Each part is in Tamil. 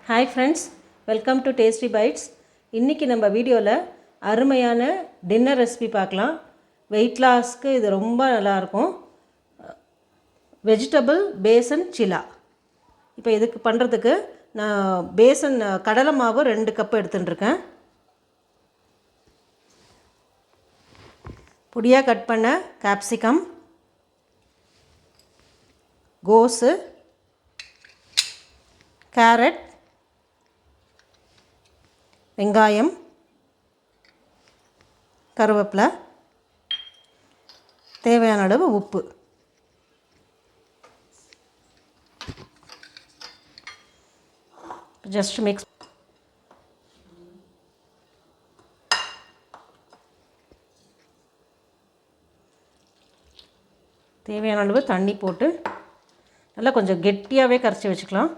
Hi friends, welcome to tasty bites. இன்றைக்கி நம்ம வீடியோவில் அருமையான டின்னர் ரெசிபி பார்க்கலாம். வெயிட் லாஸ்க்கு இது ரொம்ப நல்லாயிருக்கும். வெஜிடபிள் பேசன் சில்லா. இப்போ இதுக்கு பண்ணுறதுக்கு நான் பேசன் கடலை மாவு 2 கப்பு எடுத்துட்டுருக்கேன். பொடியாக கட் பண்ண கேப்சிகம், கோஸு, கேரட், வெங்காயம், கருவேப்பிலை, தேவையான அளவு உப்பு. Just mix. தேவையான அளவு தண்ணி போட்டு நல்லா கொஞ்சம் கெட்டியாகவே கரைச்சி வச்சுக்கலாம்.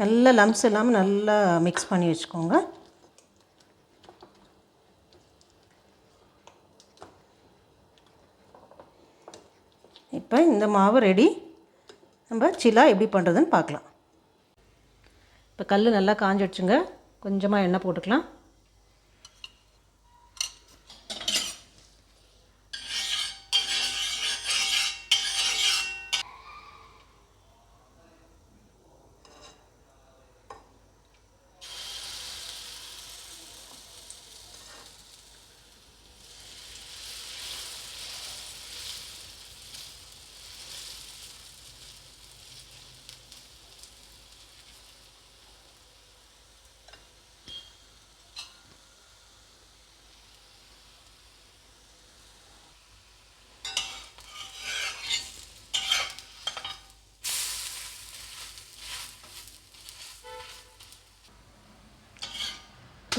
நல்லா லம்ஸ் இல்லாமல் நல்லா மிக்ஸ் பண்ணி வச்சுக்கோங்க. இப்போ இந்த மாவு ரெடி. நம்ம சில்லா எப்படி பண்ணுறதுன்னு பார்க்கலாம். இப்போ கல் நல்லா காஞ்சி வச்சுங்க. கொஞ்சமாக எண்ணெய் போட்டுக்கலாம்.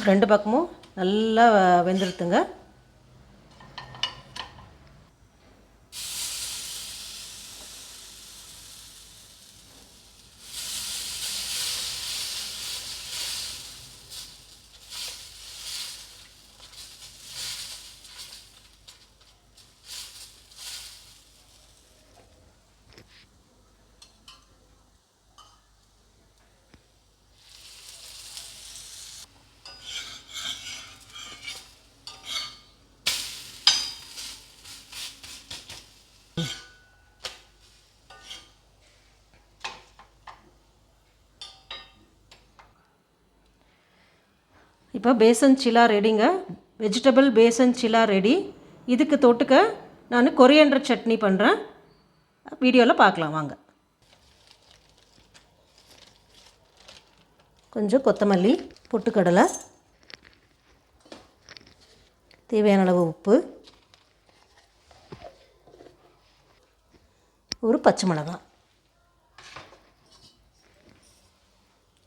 ரெண்டு பக்கமும் நல்லா வெந்துடுத்துங்க. இப்போ பேசன் சில்லா ரெடிங்க. வெஜிடபிள் பேசன் சில்லா ரெடி. இதுக்கு தொட்டுக்க நான் கொரியண்டர் சட்னி பண்ணுறேன். வீடியோவில் பார்க்கலாம் வாங்க. கொஞ்சம் கொத்தமல்லி, பொட்டுக்கடலை, தேவையான அளவு உப்பு, ஒரு பச்சை மிளகாய்,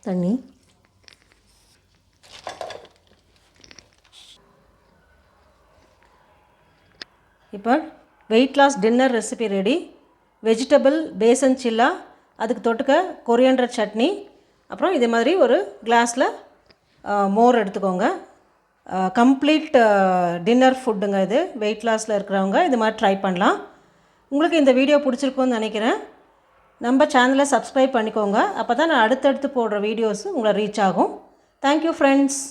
தண்ணி. இப்போ weight loss dinner recipe ready. Vegetable besan chilla, அதுக்கு தொட்டுக்க கொரியண்டர் சட்னி, அப்புறம் இதே மாதிரி ஒரு கிளாஸில் மோர் எடுத்துக்கோங்க. கம்ப்ளீட் டின்னர் ஃபுட்டுங்க இது. வெயிட் லாஸில் இருக்கிறவங்க இது மாதிரி ட்ரை பண்ணலாம். உங்களுக்கு இந்த வீடியோ பிடிச்சிருக்குன்னு நினைக்கிறேன். நம்ம சேனலை சப்ஸ்கிரைப் பண்ணிக்கோங்க. அப்போ தான் நான் அடுத்தடுத்து போடுற வீடியோஸு உங்களை ரீச் ஆகும். Thank you friends.